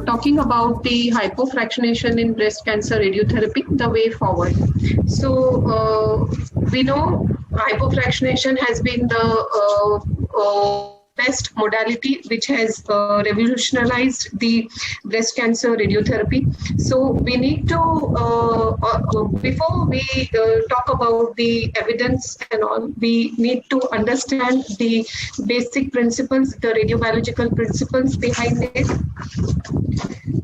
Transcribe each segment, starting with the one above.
talking about the hypofractionation in breast cancer radiotherapy, the way forward. So we know hypofractionation has been the best modality which has revolutionized the breast cancer radiotherapy. So we need to, before we talk about the evidence and all, we need to understand the basic principles, the radiobiological principles behind it.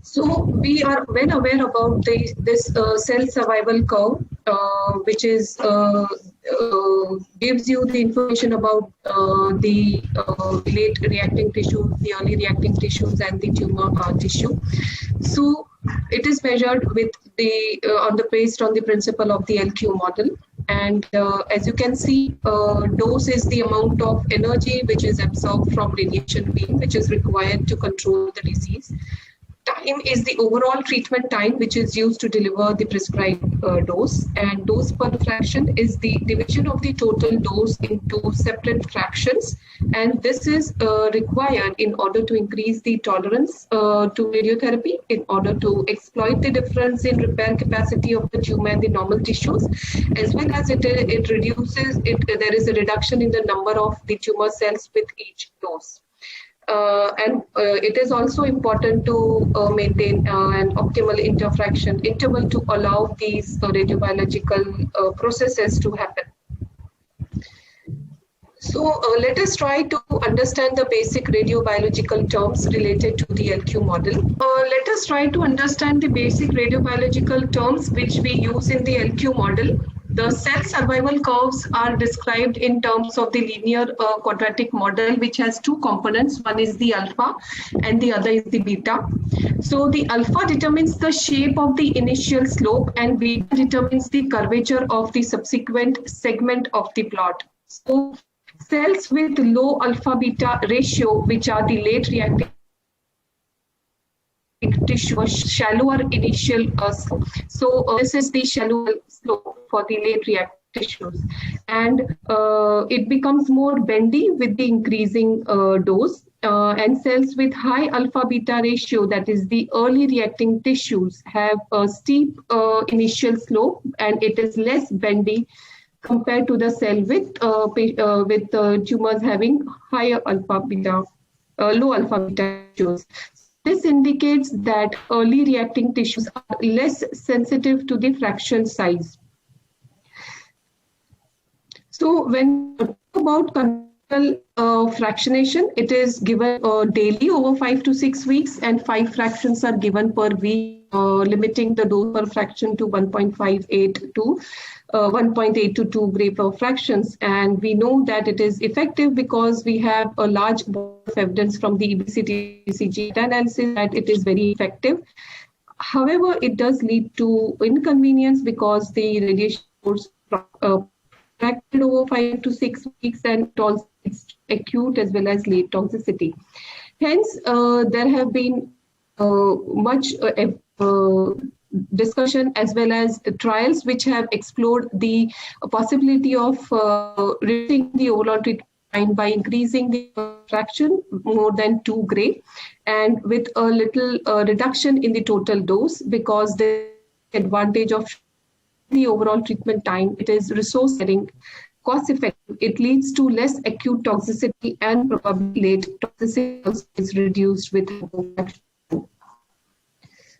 So we are well aware about this cell survival curve, which is gives you the information about the late reacting tissues, the early reacting tissues, and the tumor tissue. So it is measured with the based on the principle of the LQ model. And as you can see, dose is the amount of energy which is absorbed from radiation beam, which is required to control the disease. Time is the overall treatment time which is used to deliver the prescribed dose, and dose per fraction is the division of the total dose into separate fractions, and this is required in order to increase the tolerance to radiotherapy, in order to exploit the difference in repair capacity of the tumor and the normal tissues, as well as it reduces it. There is a reduction in the number of the tumor cells with each dose. And it is also important to maintain an optimal interfraction interval to allow these radiobiological processes to happen. So let us try to understand the basic radiobiological terms related to the LQ model. Let us try to understand the basic radiobiological terms which we use in the LQ model. The cell survival curves are described in terms of the linear quadratic model, which has two components. One is the alpha and the other is the beta. So the alpha determines the shape of the initial slope and beta determines the curvature of the subsequent segment of the plot. So cells with low alpha beta ratio, which are the late reacting tissue, shallower initial slope. So this is the shallow slope for the late reactive tissues, and it becomes more bendy with the increasing dose. And cells with high alpha beta ratio, that is the early reacting tissues, have a steep initial slope, and it is less bendy compared to the cell with tumors having higher alpha beta, low alpha beta tissues. This indicates that early reacting tissues are less sensitive to the fraction size. So when we talk about continual fractionation, it is given daily over 5 to 6 weeks, and 5 fractions are given per week, limiting the dose per fraction to 1.58 to 1.8 to 2 gray per fractions. And we know that it is effective because we have a large body of evidence from the EBCG analysis that it is very effective. However, it does lead to inconvenience because the radiation is fractured over 5 to 6 weeks, and it also leads to acute as well as late toxicity. Hence, there have been much discussion as well as trials which have explored the possibility of reducing the overall treatment time by increasing the fraction more than 2 gray, and with a little reduction in the total dose, because the advantage of the overall treatment time, it is resource saving, cost effective, it leads to less acute toxicity, and probably late toxicity is reduced with hypofractionation.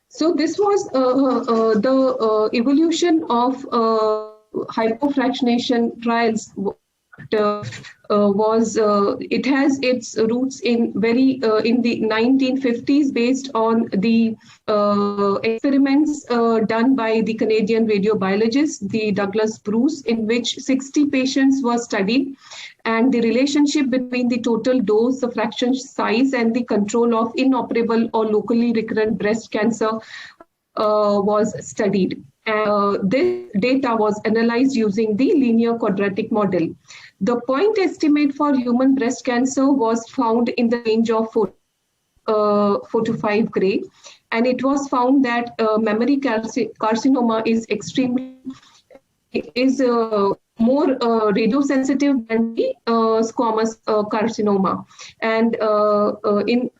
So this was the evolution of hypofractionation trials. It has its roots in the 1950s, based on the experiments done by the Canadian radiobiologist, the Douglas Bruce, in which 60 patients were studied, and the relationship between the total dose, the fraction size, and the control of inoperable or locally recurrent breast cancer was studied. This data was analyzed using the linear quadratic model. The point estimate for human breast cancer was found in the range of 4 to 5 gray, and it was found that mammary carcinoma is more radiosensitive than the squamous carcinoma. And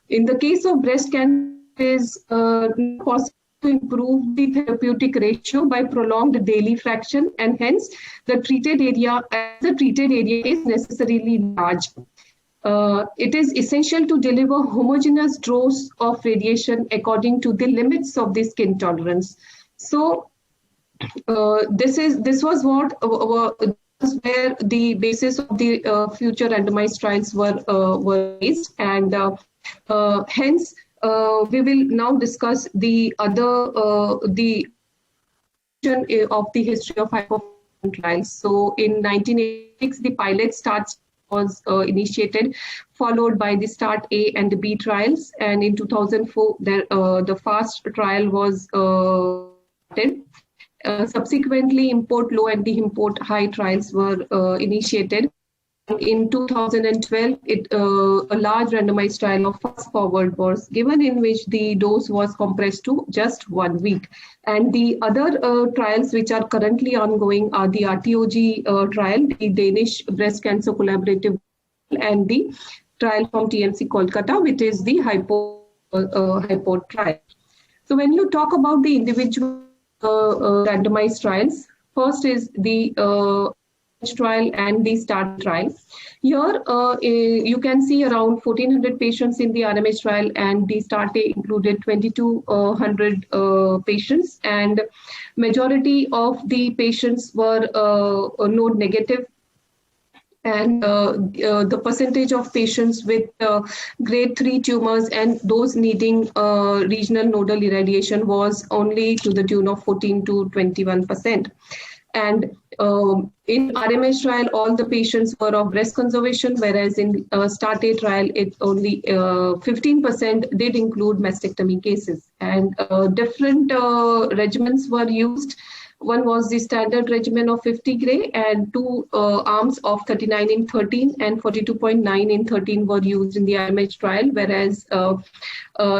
in the case of breast cancer, is possible to improve the therapeutic ratio by prolonged daily fraction, and hence the treated area is necessarily large. It is essential to deliver homogeneous dose of radiation according to the limits of the skin tolerance. So this was what was where the basis of the future randomized trials were raised, and hence we will now discuss the other the of the history of hypertension trials. So in 1986, the pilot START was initiated, followed by the START A and the B trials, and in 2004 the FAST trial was started. Subsequently, import low and the import high trials were initiated. In 2012, a large randomized trial of fast forward was given, in which the dose was compressed to just 1 week. And the other trials which are currently ongoing are the RTOG trial, the Danish Breast Cancer Collaborative, and the trial from TMC Kolkata, which is the HYPO trial. So when you talk about the individual randomized trials, first is the trial and the START trial. Here you can see around 1,400 patients in the RMH trial, and the START A included 2,200 patients, and majority of the patients were node negative, and the percentage of patients with grade 3 tumors and those needing regional nodal irradiation was only to the tune of 14 to 21%. And in RMS trial, all the patients were of breast conservation, whereas in START A trial, it only 15% did include mastectomy cases. And different regimens were used. One was the standard regimen of 50 gray, and two arms of 39 in 13 and 42.9 in 13 were used in the RMH trial, whereas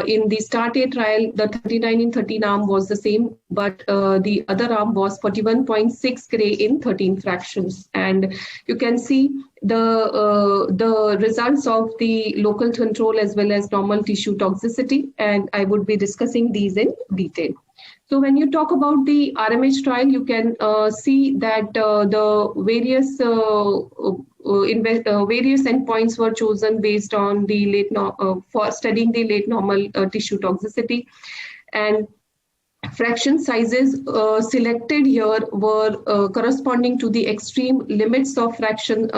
in the START A trial, the 39 in 13 arm was the same, but the other arm was 41.6 gray in 13 fractions. And you can see the results of the local control as well as normal tissue toxicity, and I would be discussing these in detail. So when you talk about the RMH trial, you can see that the various various endpoints were chosen based on the for studying the late normal tissue toxicity, and fraction sizes selected here were corresponding to the extreme limits of fraction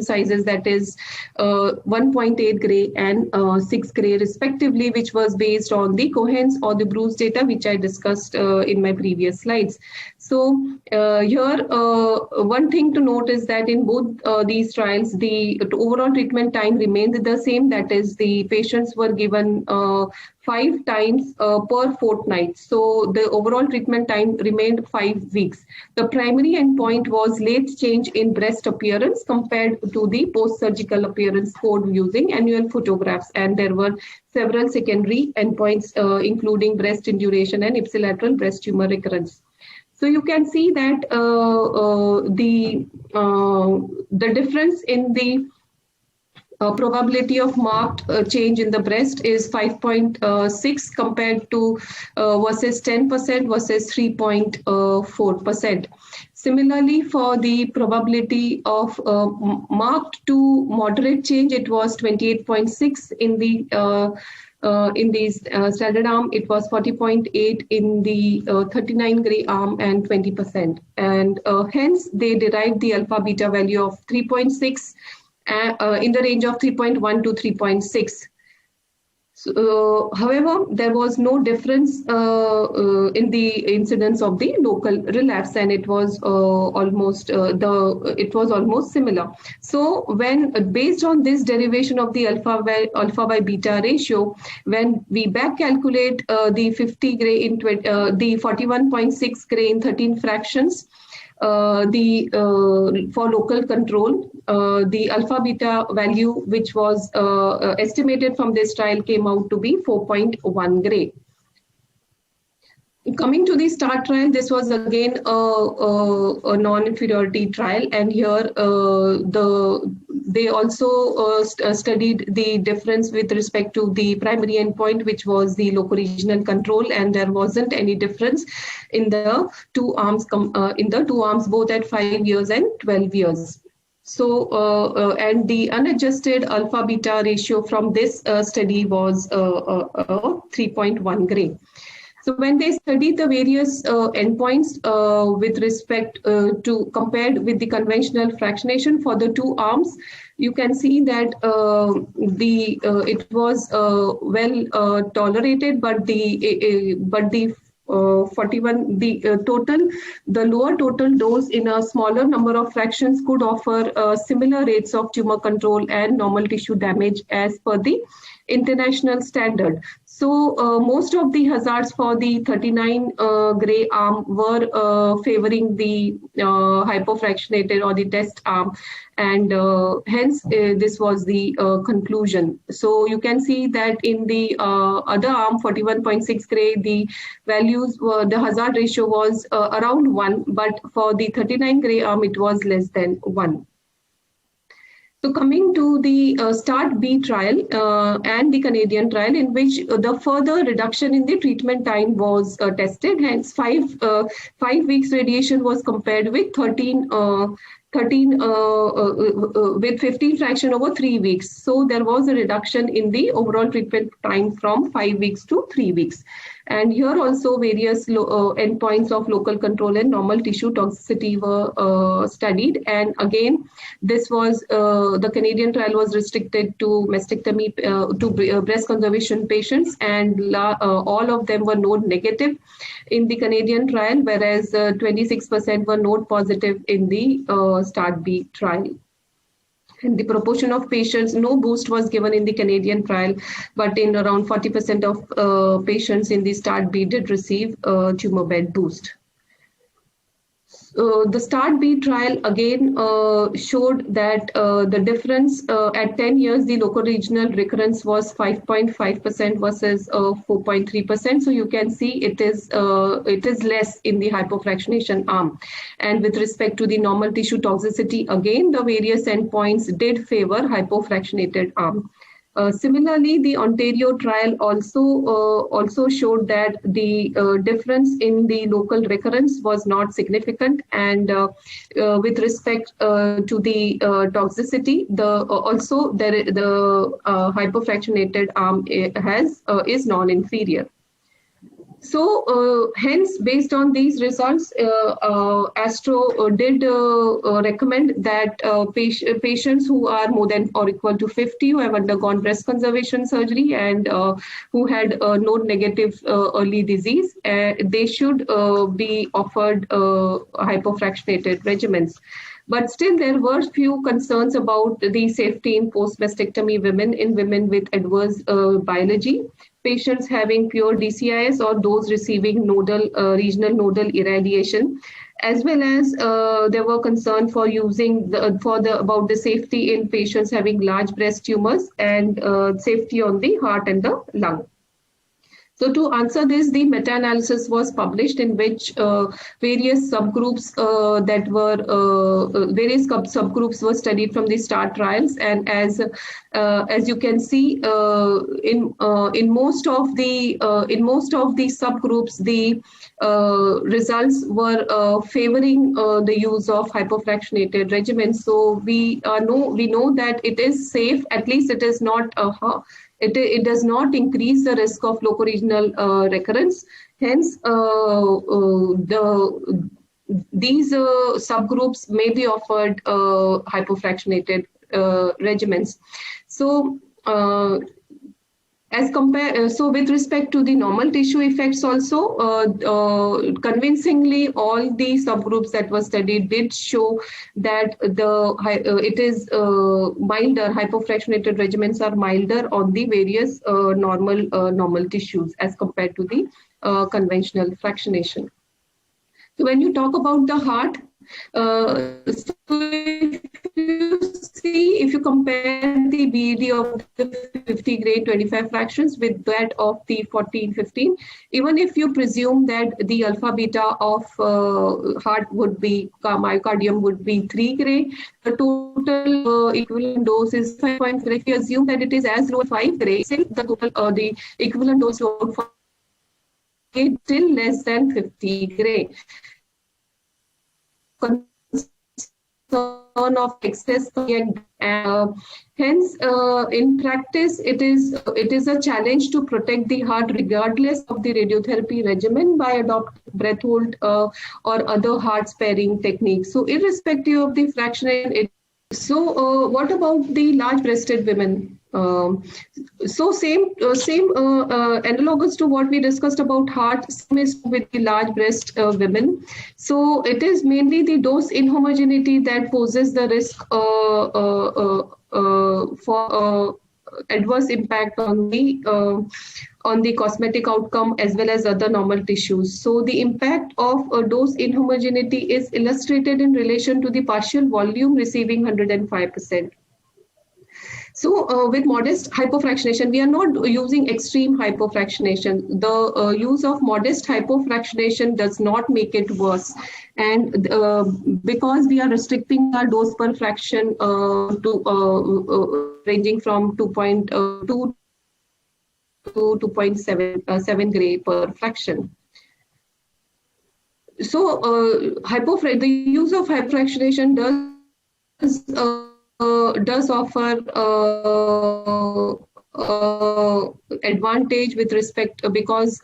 sizes, that is 1.8 gray and 6 gray respectively, which was based on the Cohen's or the Bruce data, which I discussed in my previous slides. So here, one thing to note is that in both these trials, the overall treatment time remained the same. That is, the patients were given 5 times per fortnight. So the overall treatment time remained 5 weeks. The primary endpoint was late change in breast appearance compared to the post-surgical appearance scored using annual photographs. And there were several secondary endpoints, including breast induration and ipsilateral breast tumor recurrence. So you can see that the difference in the probability of marked change in the breast is 5.6 compared to versus 10% versus 3.4%. Similarly, for the probability of marked to moderate change, it was 28.6 in the standard arm. It was 40.8 in the 39 gray arm and 20%. And hence, they derived the alpha beta value of 3.6 in the range of 3.1 to 3.6. So, however, there was no difference in the incidence of the local relapse, and it was almost similar. So, when based on this derivation of the alpha by beta ratio, when we back calculate the 50 gray in the 41.6 gray in 13 fractions, for local control, the alpha beta value which was estimated from this trial came out to be 4.1 gray. Coming to the STAR trial, this was again a non-inferiority trial, and here they also studied the difference with respect to the primary endpoint, which was the locoregional control, and there wasn't any difference in the two arms both at 5 years and 12 years. So, and the unadjusted alpha beta ratio from this study was 3.1 gray. So when they studied the various endpoints with respect to compared with the conventional fractionation for the two arms, you can see that it was well tolerated, but the 41 the lower total dose in a smaller number of fractions could offer similar rates of tumor control and normal tissue damage as per the international standard. So most of the hazards for the 39 gray arm were favoring the hypofractionated or the test arm, and hence this was the conclusion. So you can see that in the other arm, 41.6 gray, the the hazard ratio was around 1, but for the 39 gray arm, it was less than 1. So coming to the START-B trial and the Canadian trial, in which the further reduction in the treatment time was tested. Hence, 5 weeks radiation was compared with 13 with 15 fraction over 3 weeks. So there was a reduction in the overall treatment time from 5 weeks to 3 weeks. And here also various endpoints of local control and normal tissue toxicity were studied. And again, this was the Canadian trial was restricted to mastectomy to breast conservation patients, and all of them were node negative in the Canadian trial, whereas 26% were node positive in the START-B trial. And the proportion of patients, no boost was given in the Canadian trial, but in around 40% of patients in the START-B did receive tumor bed boost. The START-B trial again showed that the difference at 10 years, the locoregional recurrence was 5.5% versus 4.3%. So you can see it is less in the hypofractionation arm. And with respect to the normal tissue toxicity, again, the various endpoints did favor hypofractionated arm. Similarly, the Ontario trial also showed that the difference in the local recurrence was not significant, and with respect to the toxicity, the hypofractionated arm is non-inferior. So hence, based on these results, ASTRO did recommend that patients who are more than or equal to 50, who have undergone breast conservation surgery and who had node negative early disease, they should be offered hypofractionated regimens. But still, there were few concerns about the safety in post-mastectomy women with adverse biology, patients having pure DCIS or those receiving nodal regional nodal irradiation, as well as there were concern for using about the safety in patients having large breast tumors and safety on the heart and the lung. So to answer this, the meta-analysis was published in which various subgroups subgroups were studied from the STAR trials, and as you can see, in most of the subgroups, the results were favoring the use of hypofractionated regimens. So we know that it is safe. At least it is not it does not increase the risk of locoregional recurrence. Hence, these subgroups may be offered hypofractionated regimens. So, so with respect to the normal tissue effects also, convincingly all the subgroups that were studied did show that it is milder, hypofractionated regimens are milder on the various normal tissues as compared to the conventional fractionation. So when you talk about the heart, So if you compare the BED of the 50 gray 25 fractions with that of the 14, 15, even if you presume that the alpha beta of heart would be, myocardium would be 3 gray, the total equivalent dose is 5.3. If you assume that it is as low as 5 gray, still the total, the equivalent dose load for still less than 50 gray. Concern of excess and hence in practice it is a challenge to protect the heart regardless of the radiotherapy regimen by adopting breath hold or other heart sparing techniques. So irrespective of the fraction, what about the large breasted women? So same analogous to what we discussed about heart, same is with the large breast women. So it is mainly the dose inhomogeneity that poses the risk for adverse impact on the cosmetic outcome as well as other normal tissues. So the impact of dose inhomogeneity is illustrated in relation to the partial volume receiving 105%. So with modest hypofractionation, we are not using extreme hypofractionation. The use of modest hypofractionation does not make it worse. And because we are restricting our dose per fraction to ranging from 2.2 to 2.7 gray per fraction. So the use of hypofractionation does offer advantage with respect because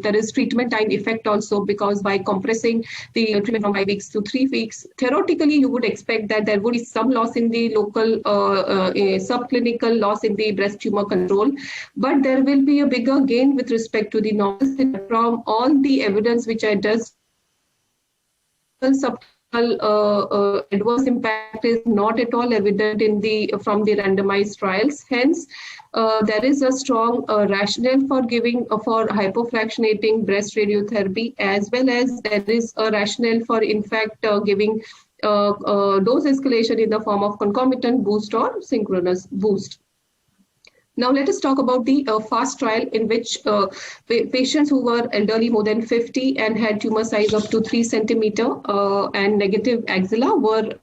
there is treatment time effect also, because by compressing the treatment from 5 weeks to 3 weeks, theoretically you would expect that there would be some loss in the local subclinical loss in the breast tumor control, but there will be a bigger gain with respect to the normal from all the evidence which I just adverse impact is not at all evident from the randomized trials. Hence, there is a strong rationale for giving for hypofractionating breast radiotherapy, as well as there is a rationale for in fact giving dose escalation in the form of concomitant boost or synchronous boost. Now let us talk about the FAST trial, in which patients who were elderly more than 50 and had tumor size up to 3 centimeter and negative axilla were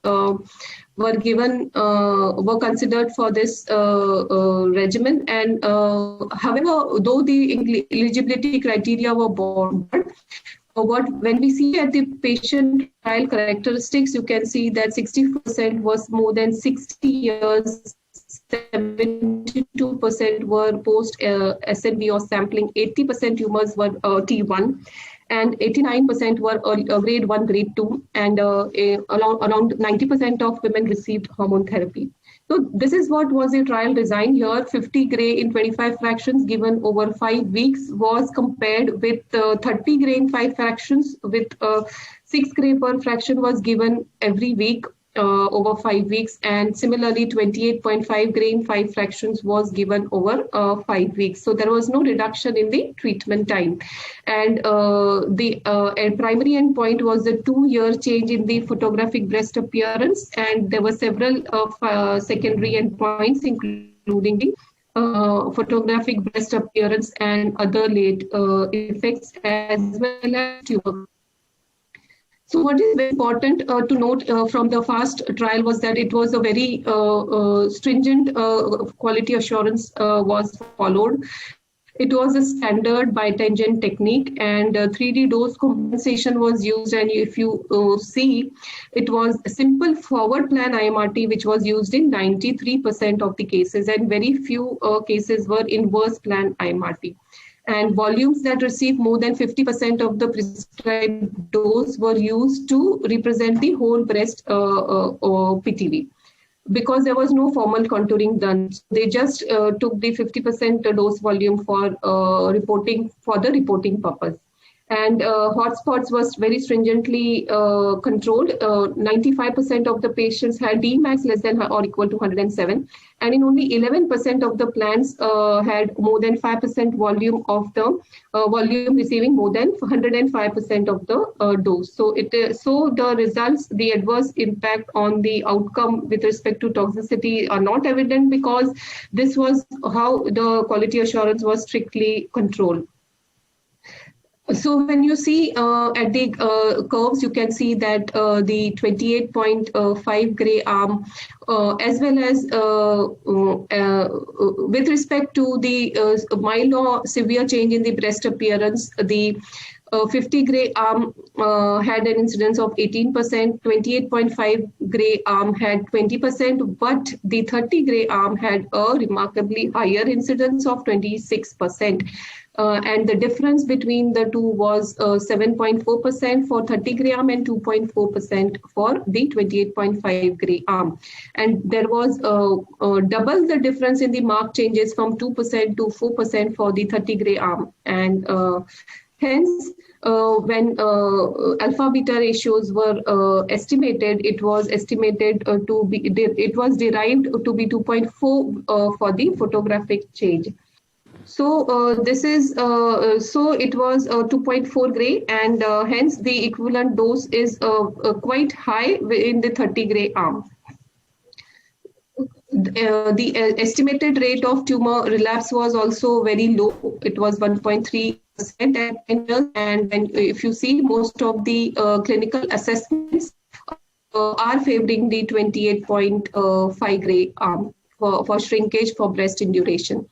considered for this regimen. And however, though the eligibility criteria were broad, when we see at the patient trial characteristics, you can see that 60% was more than 60 years. 72% were post SNV or sampling, 80% tumors were T1, and 89% were grade 1, grade 2, and around 90% of women received hormone therapy. So this is what was the trial design here. 50 gray in 25 fractions given over 5 weeks was compared with 30 gray in 5 fractions, with 6 gray per fraction was given every week over 5 weeks, and similarly 28.5 gray in 5 fractions was given over 5 weeks. So there was no reduction in the treatment time, and the primary endpoint was the 2-year change in the photographic breast appearance, and there were several secondary endpoints including the photographic breast appearance and other late effects as well as tumor. So what is very important to note from the FAST trial was that it was a very stringent quality assurance was followed. It was a standard bitangent technique, and 3D dose compensation was used. And if you see, it was a simple forward plan IMRT, which was used in 93% of the cases, and very few cases were inverse plan IMRT. And volumes that received more than 50% of the prescribed dose were used to represent the whole breast PTV. Because there was no formal contouring done, they just took the 50% dose volume for reporting purpose. And hotspots was very stringently controlled. 95% of the patients had Dmax less than or equal to 107, and in only 11% of the plants had more than 5% volume of the volume receiving more than 105% of the dose. So the results, the adverse impact on the outcome with respect to toxicity are not evident, because this was how the quality assurance was strictly controlled. So when you see at the curves, you can see that the 28.5 gray arm, as well as with respect to the mild or severe change in the breast appearance, the 50 gray arm had an incidence of 18%, 28.5 gray arm had 20%, but the 30 gray arm had a remarkably higher incidence of 26%. And the difference between the two was 7.4% for 30 gray arm and 2.4% for the 28.5 gray arm. And there was double the difference in the mark changes from 2% to 4% for the 30 gray arm. And hence, when alpha beta ratios were estimated, it was estimated to be, it was derived to be 2.4 for the photographic change. So this is, so it was 2.4 gray, and hence the equivalent dose is quite high in the 30 gray arm. The estimated rate of tumor relapse was also very low. It was 1.3%, and if you see, most of the clinical assessments are favoring the 28.5 gray arm for shrinkage for breast induration.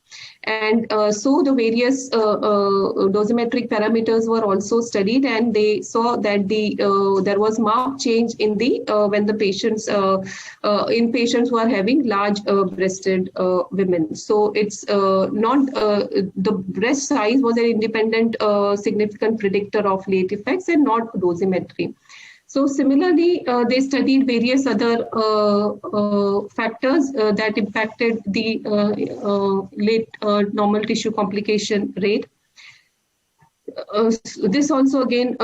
And so the various dosimetric parameters were also studied, and they saw that there was marked change in the when the patients in patients who are having large breasted women. So it's not the breast size was an independent significant predictor of late effects and not dosimetry. So similarly, they studied various other factors that impacted the late normal tissue complication rate. This also again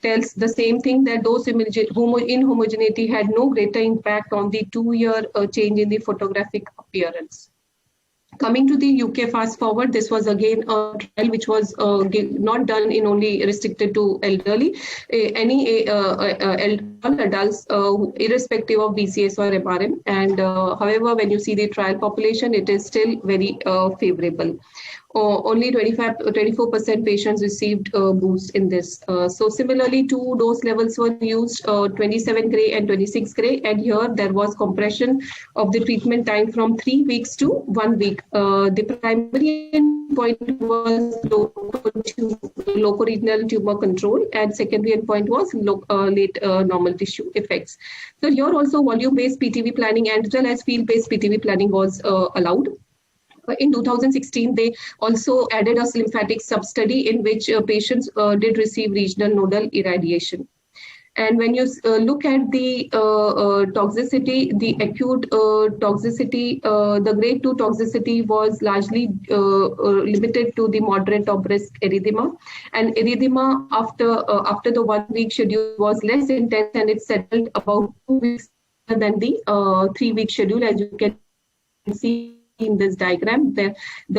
tells the same thing, that those inhomogeneity had no greater impact on the 2-year change in the photographic appearance. Coming to the UK fast forward, this was again a trial which was not done in only restricted to elderly, any adults, irrespective of BCS or MRM. And however, when you see the trial population, it is still very favorable. Only 24% patients received boost in this. So similarly, 2 dose levels were used, 27 gray and 26 gray, and here there was compression of the treatment time from 3 weeks to 1 week. The primary endpoint was locoregional tumor control, and secondary endpoint was late normal tissue effects. So here also volume-based PTV planning and as well as field-based PTV planning was allowed. In 2016, they also added a lymphatic sub-study in which patients did receive regional nodal irradiation. And when you look at the toxicity, the acute toxicity, the grade 2 toxicity was largely limited to the moderate or brisk erythema. And erythema after the 1 week schedule was less intense, and it settled about 2 weeks than the 3 week schedule, as you can see in this diagram. The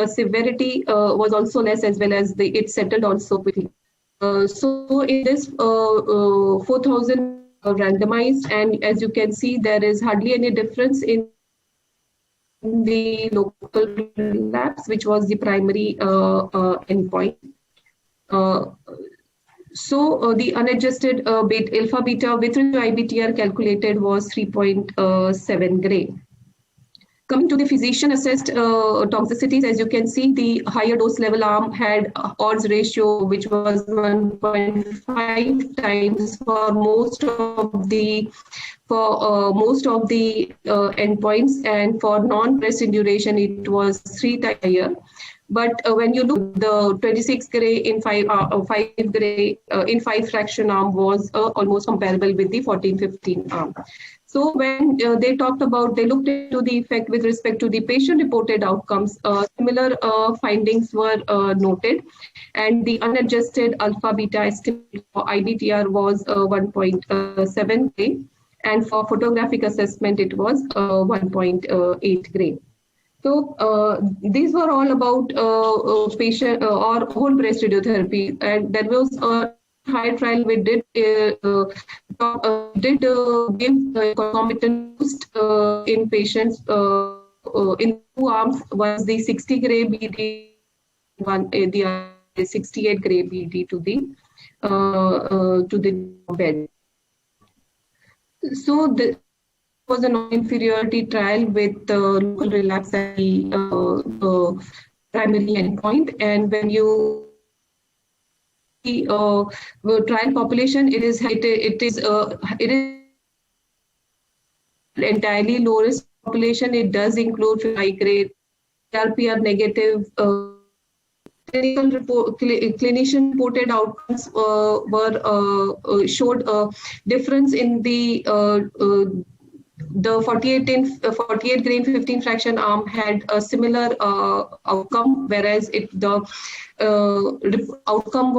severity was also less, as well as it settled also quickly. So in this 4,000 randomized, and as you can see, there is hardly any difference in the local relapse, which was the primary endpoint. So the unadjusted alpha beta with IBTR calculated was 3.7 gray. Coming to the physician-assessed toxicities, as you can see, the higher dose level arm had odds ratio, which was 1.5 times for most of the endpoints, and for non-breast induration, it was 3 times higher. But when you look, the 26 gray in 5 gray in 5 fraction arm was almost comparable with the 14-15 arm. So when they looked into the effect with respect to the patient-reported outcomes, similar findings were noted, and the unadjusted alpha-beta estimate for IBTR was 1.7 gray, and for photographic assessment it was 1.8 gray. So these were all about patient or whole breast radiotherapy, and there was a high trial we did give concomitant boost in patients in two arms. Was the 60 gray BD, one the other 68 gray BD to the bed. So the was a non-inferiority trial with local relapse as the primary endpoint, and when you trial population, it is entirely low risk population. It does include high grade RPR negative. Clinician reported outcomes showed a difference in the 48 grain 15 fraction arm had a similar outcome, whereas the outcome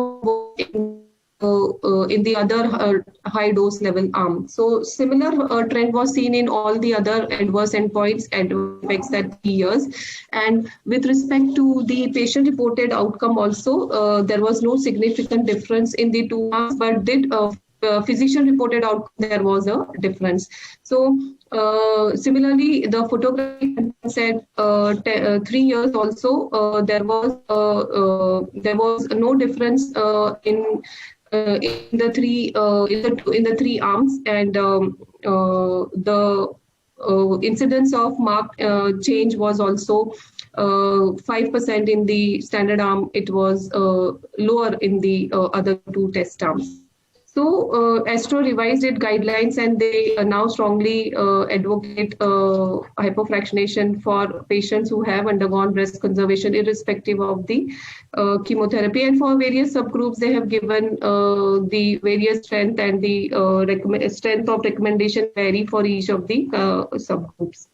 in the other high dose level arm. So similar trend was seen in all the other adverse endpoints, adverse effects at 3 years. And with respect to the patient reported outcome also, there was no significant difference in the two arms, but physician reported outcome, there was a difference. So similarly, the photography said 3 years also there was no difference in the three arms, and the incidence of marked change was also 5% in the standard arm. It was lower in the other two test arms. So ASTRO revised its guidelines, and they now strongly advocate hypofractionation for patients who have undergone breast conservation irrespective of the chemotherapy. And for various subgroups, they have given the various strength, and the strength of recommendation vary for each of the subgroups.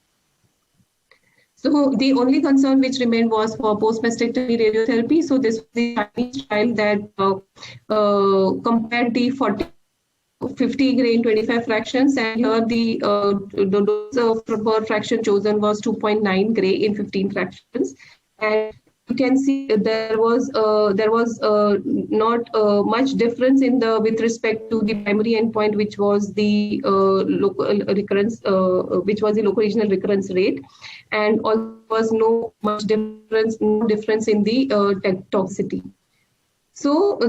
So the only concern which remained was for post-mastectomy radiotherapy. So this was the Chinese trial that compared the 50 grain 25 fractions, and here the dose per fraction chosen was 2.9 gray in 15 fractions. And you can see there was not much difference in with respect to the primary endpoint, which was the local recurrence, which was the local regional recurrence rate, and also was no difference in the toxicity. So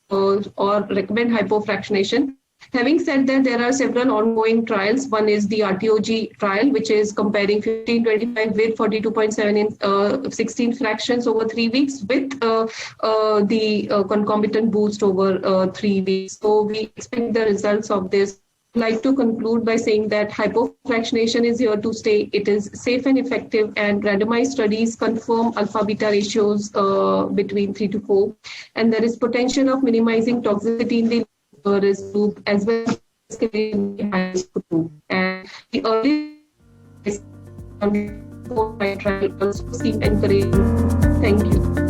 or recommend hypofractionation. Having said that, there are several ongoing trials. One is the RTOG trial, which is comparing 1525 with 42.7 in 16 fractions over 3 weeks with the concomitant boost over 3 weeks. So we expect the results of this. I'd like to conclude by saying that hypofractionation is here to stay. It is safe and effective, and randomized studies confirm alpha-beta ratios between 3 to 4. And there is potential of minimizing toxicity in the risk group as well as in the high risk group. And the early trial also seemed encouraging. Thank you.